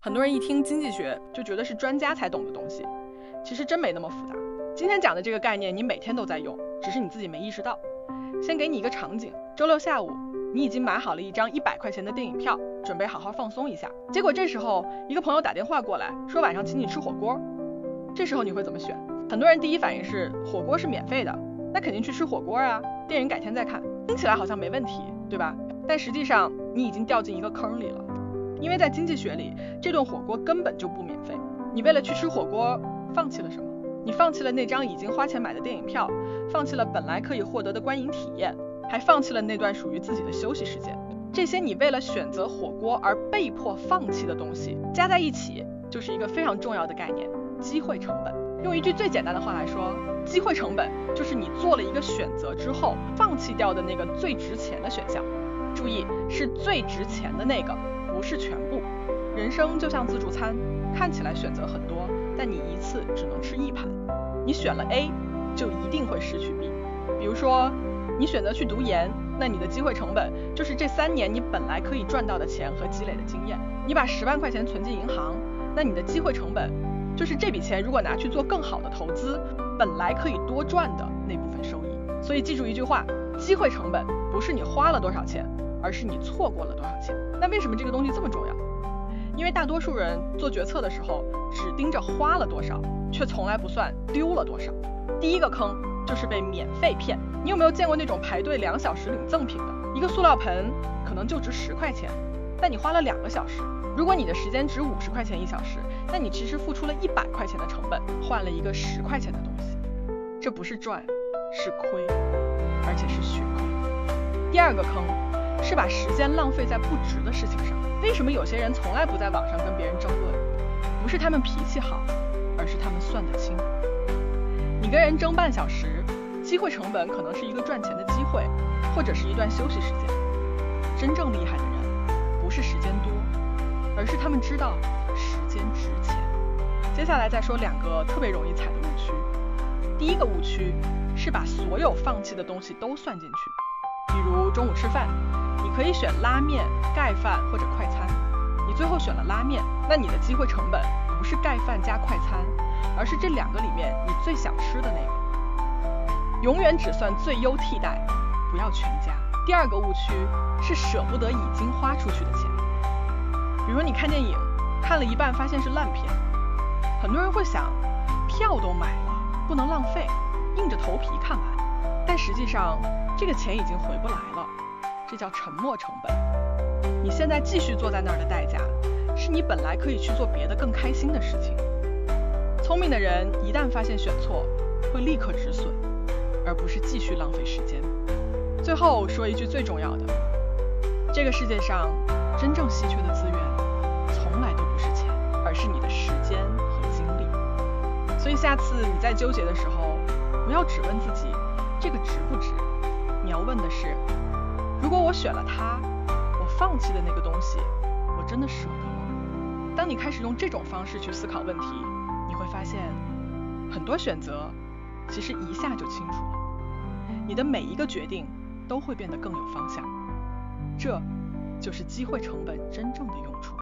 很多人一听经济学就觉得是专家才懂的东西，其实真没那么复杂。今天讲的这个概念你每天都在用，只是你自己没意识到。先给你一个场景，周六下午你已经买好了一张100块钱的电影票，准备好好放松一下。结果这时候一个朋友打电话过来说晚上请你吃火锅，这时候你会怎么选？很多人第一反应是火锅是免费的，那肯定去吃火锅啊，电影改天再看。听起来好像没问题，对吧？但实际上你已经掉进一个坑里了，因为在经济学里，这顿火锅根本就不免费。你为了去吃火锅放弃了什么？你放弃了那张已经花钱买的电影票，放弃了本来可以获得的观影体验，还放弃了那段属于自己的休息时间。这些你为了选择火锅而被迫放弃的东西，加在一起就是一个非常重要的概念——机会成本。用一句最简单的话来说，机会成本就是你做了一个选择之后放弃掉的那个最值钱的选项。注意，是最值钱的那个，不是全部。人生就像自助餐，看起来选择很多，但你一次只能吃一盘。你选了 A， 就一定会失去 B。比如说，你选择去读研，那你的机会成本就是这3年你本来可以赚到的钱和积累的经验。你把10万块钱存进银行，那你的机会成本就是这笔钱如果拿去做更好的投资，本来可以多赚的那部分收益。所以记住一句话，机会成本不是你花了多少钱，而是你错过了多少钱。那为什么这个东西这么重要？因为大多数人做决策的时候只盯着花了多少，却从来不算丢了多少。第一个坑就是被免费骗。你有没有见过那种排队2小时领赠品的？一个塑料盆可能就值10块钱，但你花了2个小时。如果你的时间值50块钱1小时，那你其实付出了100块钱的成本，换了一个10块钱的东西。这不是赚，是亏，而且是血亏。第二个坑是把时间浪费在不值的事情上。为什么有些人从来不在网上跟别人争论？不是他们脾气好，而是他们算得清。你跟人争半小时，机会成本可能是一个赚钱的机会，或者是一段休息时间。真正厉害的人，不是时间多，而是他们知道时间值钱。接下来再说2个特别容易踩的误区。第一个误区是把所有放弃的东西都算进去，比如中午吃饭，你可以选拉面、盖饭或者快餐，你最后选了拉面，那你的机会成本不是盖饭加快餐，而是这2个里面你最想吃的那个。永远只算最优替代，不要全加。第二个误区是舍不得已经花出去的钱。比如你看电影，看了一半发现是烂片，很多人会想，票都买了，不能浪费，硬着头皮看完。但实际上，这个钱已经回不来了，这叫沉没成本。你现在继续坐在那儿的代价，是你本来可以去做别的更开心的事情。聪明的人一旦发现选错，会立刻止损，而不是继续浪费时间。最后说一句最重要的，这个世界上真正稀缺的资源，从来都不是钱，而是你的时间和精力。所以下次你在纠结的时候，不要只问自己这个值不值，你要问的是，如果我选了它，我放弃的那个东西，我真的舍得吗？当你开始用这种方式去思考问题，你会发现很多选择其实一下就清楚了。你的每一个决定都会变得更有方向，这就是机会成本真正的用处。